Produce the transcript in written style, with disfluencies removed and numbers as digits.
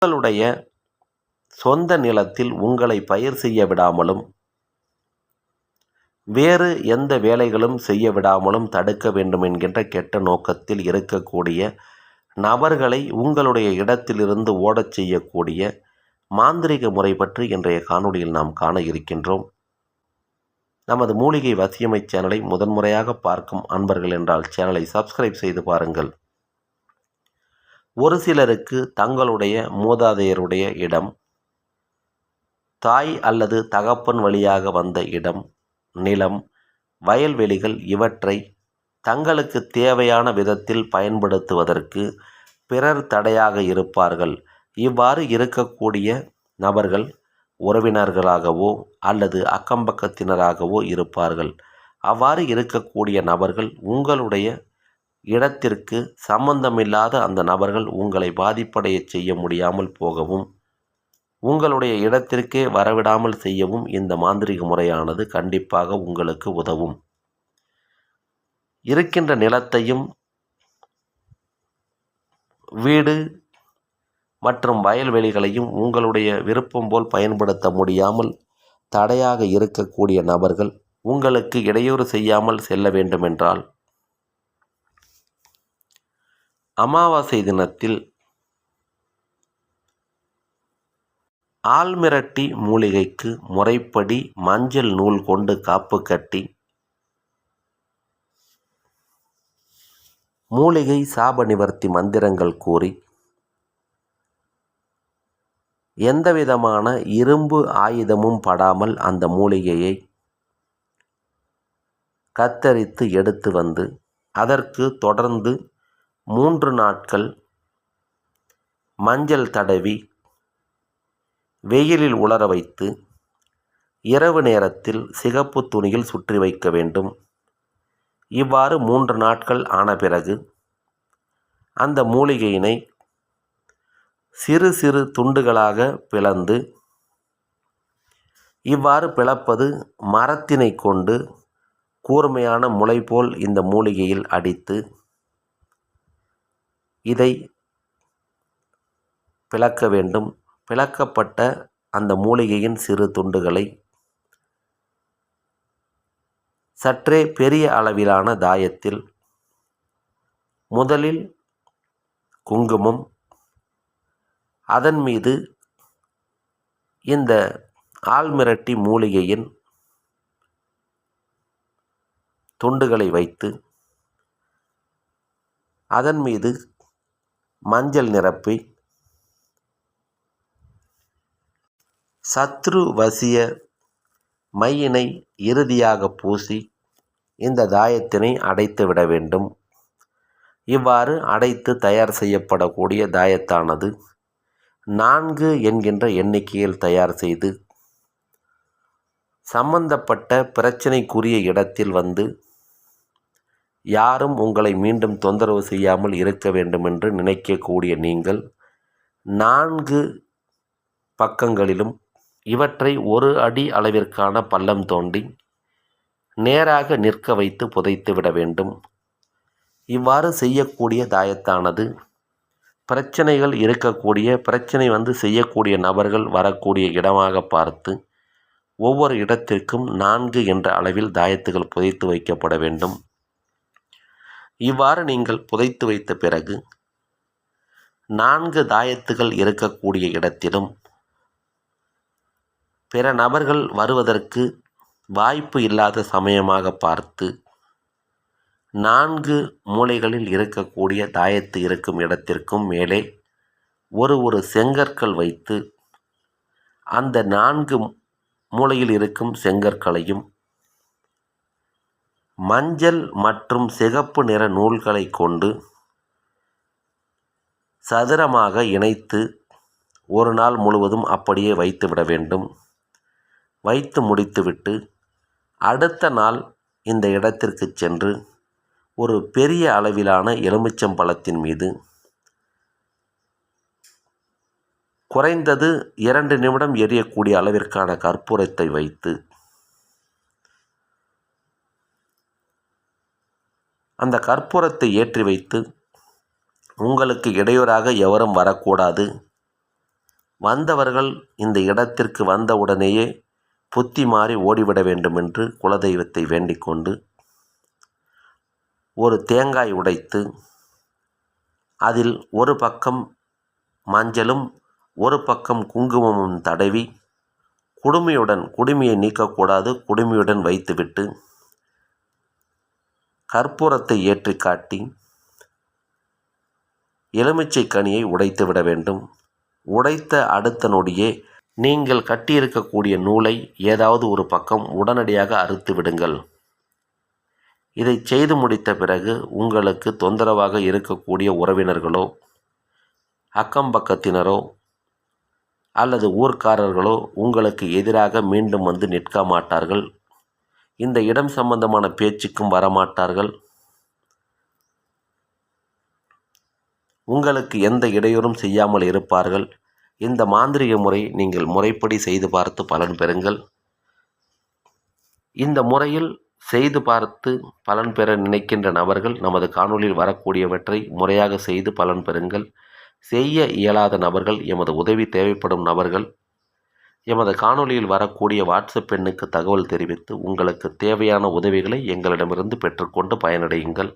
உங்களுடைய சொந்த நிலத்தில் உங்களை பயிர் செய்ய விடாமலும் வேறு எந்த வேலைகளும் செய்ய விடாமலும் தடுக்க வேண்டும் என்கின்ற கெட்ட நோக்கத்தில் இருக்கக்கூடிய நபர்களை உங்களுடைய இடத்திலிருந்து ஓடச் செய்யக்கூடிய மாந்திரிக முறை பற்றி இன்றைய காணொளியில் நாம் காண இருக்கின்றோம். நமது மூலிகை வசியமை சேனலை முதன்முறையாக பார்க்கும் அன்பர்கள் என்றால் சேனலை சப்ஸ்கிரைப் செய்து பாருங்கள். ஒரு சிலருக்கு தங்களுடைய மூதாதையருடைய இடம், தாய் அல்லது தகப்பன் வழியாக வந்த இடம், நிலம், வயல்வெளிகள் இவற்றை தங்களுக்கு தேவையான விதத்தில் பயன்படுத்துவதற்கு பிறர் தடையாக இருப்பார்கள். இவ்வாறு இருக்கக்கூடிய நபர்கள் உறவினர்களாகவோ அல்லது அக்கம்பக்கத்தினராகவோ இருப்பார்கள். அவ்வாறு இருக்கக்கூடிய நபர்கள் உங்களுடைய இடத்திற்கு சம்பந்தமில்லாத அந்த நபர்கள் உங்களை பாதிப்படைய செய்ய முடியாமல் போகவும் உங்களுடைய இடத்திற்கே வரவிடாமல் செய்யவும் இந்த மாந்திரிக முறையானது கண்டிப்பாக உங்களுக்கு உதவும். இருக்கின்ற நிலத்தையும் வீடு மற்றும் வயல்வெளிகளையும் உங்களுடைய விருப்பம் போல் பயன்படுத்த முடியாமல் தடையாக இருக்கக்கூடிய நபர்கள் உங்களுக்கு இடையூறு செய்யாமல் செல்ல வேண்டுமென்றால் அமாவாசை தினத்தில் ஆள்மிரட்டி மூலிகைக்கு முறைப்படி மஞ்சள் நூல் கொண்டு காப்பு கட்டி மூலிகை சாப நிவர்த்தி மந்திரங்கள் கூறி எந்தவிதமான இரும்பு ஆயுதமும் படாமல் அந்த மூலிகையை கத்தரித்து எடுத்து வந்து அதற்கு தொடர்ந்து 3 நாட்கள் மஞ்சள் தடவி வெயிலில் உலர வைத்து இரவு நேரத்தில் சிகப்பு துணியில் சுற்றி வைக்க வேண்டும். இவ்வாறு 3 நாட்கள் ஆன பிறகு அந்த மூலிகையினை சிறு சிறு துண்டுகளாக பிளந்து, இவ்வாறு பிளப்பது மரத்தினை கொண்டு கூர்மையான முளை போல் இந்த மூலிகையில் அடித்து இதை பிளக்க வேண்டும். பிளக்கப்பட்ட அந்த மூலிகையின் சிறு துண்டுகளை சற்றே பெரிய அளவிலான தாயத்தில் முதலில் குங்குமம், அதன் மீது இந்த ஆள்மிரட்டி மூலிகையின் துண்டுகளை வைத்து அதன் மீது மஞ்சள் நிரப்பி சத்ரு வசிய மையினை இறுதியாக பூசி இந்த தாயத்தினை அடைத்து விட வேண்டும். இவ்வாறு அடைத்து தயார் செய்யப்படக்கூடிய தாயத்தானது 4 என்கின்ற எண்ணிக்கையில் தயார் செய்து சம்பந்தப்பட்ட பிரச்சனைக்குரிய இடத்தில் வந்து யாரும் உங்களை மீண்டும் தொந்தரவு செய்யாமல் இருக்க வேண்டுமென்று நினைக்கக்கூடிய நீங்கள் 4 பக்கங்களிலும் இவற்றை 1 அடி அளவிற்கான பள்ளம் தோண்டி நேராக நிற்க வைத்து புதைத்து விட வேண்டும். இவ்வாறு செய்யக்கூடிய தாயத்தானது பிரச்சனைகள் இருக்கக்கூடிய பிரச்சனை செய்யக்கூடிய நபர்கள் வரக்கூடிய இடமாக பார்த்து ஒவ்வொரு இடத்திற்கும் 4 என்ற அளவில் தாயத்துகள் புதைத்து வைக்கப்பட வேண்டும். இவ்வாறு நீங்கள் புதைத்து வைத்த பிறகு 4 தாயத்துகள் இருக்கக்கூடிய இடத்திலும் பிற நபர்கள் வருவதற்கு வாய்ப்பு இல்லாத சமயமாக பார்த்து 4 மூலைகளில் இருக்கக்கூடிய தாயத்து இருக்கும் இடத்திற்கும் மேலே ஒரு செங்கற்கள் வைத்து அந்த 4 மூலையில் இருக்கும் செங்கற்களையும் மஞ்சள் மற்றும் சிகப்பு நிற நூல்களை கொண்டு சதுரமாக இணைத்து 1 நாள் முழுவதும் அப்படியே வைத்துவிட வேண்டும். வைத்து முடித்துவிட்டு அடுத்த நாள் இந்த இடத்திற்கு சென்று ஒரு பெரிய அளவிலான எலுமிச்சம்பழத்தின் மீது குறைந்தது 2 நிமிடம் எரியக்கூடிய அளவிற்கான கற்பூரத்தை வைத்து அந்த கற்பூரத்தை ஏற்றி வைத்து உங்களுக்கு இடையூறாக எவரும் வரக்கூடாது, வந்தவர்கள் இந்த இடத்திற்கு வந்தவுடனேயே புத்தி மாறி ஓடிவிட வேண்டும் என்று குலதெய்வத்தை வேண்டிக் கொண்டு ஒரு தேங்காய் உடைத்து அதில் ஒரு பக்கம் மஞ்சளும் ஒரு பக்கம் குங்குமமும் தடவி குடுமியை நீக்கக்கூடாது, குடுமியுடன் வைத்துவிட்டு கற்பூரத்தை ஏற்றி காட்டி எலுமிச்சை கனியை உடைத்து விட வேண்டும். உடைத்த அடுத்த நொடியே நீங்கள் கட்டியிருக்கக்கூடிய நூலை ஏதாவது ஒரு பக்கம் உடனடியாக அறுத்து விடுங்கள். இதை செய்து முடித்த பிறகு உங்களுக்கு தொந்தரவாக இருக்கக்கூடிய உறவினர்களோ அக்கம்பக்கத்தினரோ அல்லது ஊர்க்காரர்களோ உங்களுக்கு எதிராக மீண்டும் வந்து நிற்க மாட்டார்கள். இந்த இடம் சம்பந்தமான பேச்சுக்கும் வரமாட்டார்கள். உங்களுக்கு எந்த இடையூறும் செய்யாமல் இருப்பார்கள். இந்த மாந்திரிக முறை நீங்கள் முறைப்படி செய்து பார்த்து பலன் பெறுங்கள். இந்த முறையில் செய்து பார்த்து பலன் பெற நினைக்கின்ற நபர்கள் நமது காணொளியில் வரக்கூடியவற்றை முறையாக செய்து பலன் பெறுங்கள். செய்ய இயலாத நபர்கள், எமது உதவி தேவைப்படும் நபர்கள் எமது காணொளியில் வரக்கூடிய வாட்ஸ்அப் எண்ணுக்கு தகவல் தெரிவித்து உங்களுக்கு தேவையான உதவிகளை எங்களிடமிருந்து பெற்றுக்கொண்டு பயனடையுங்கள்.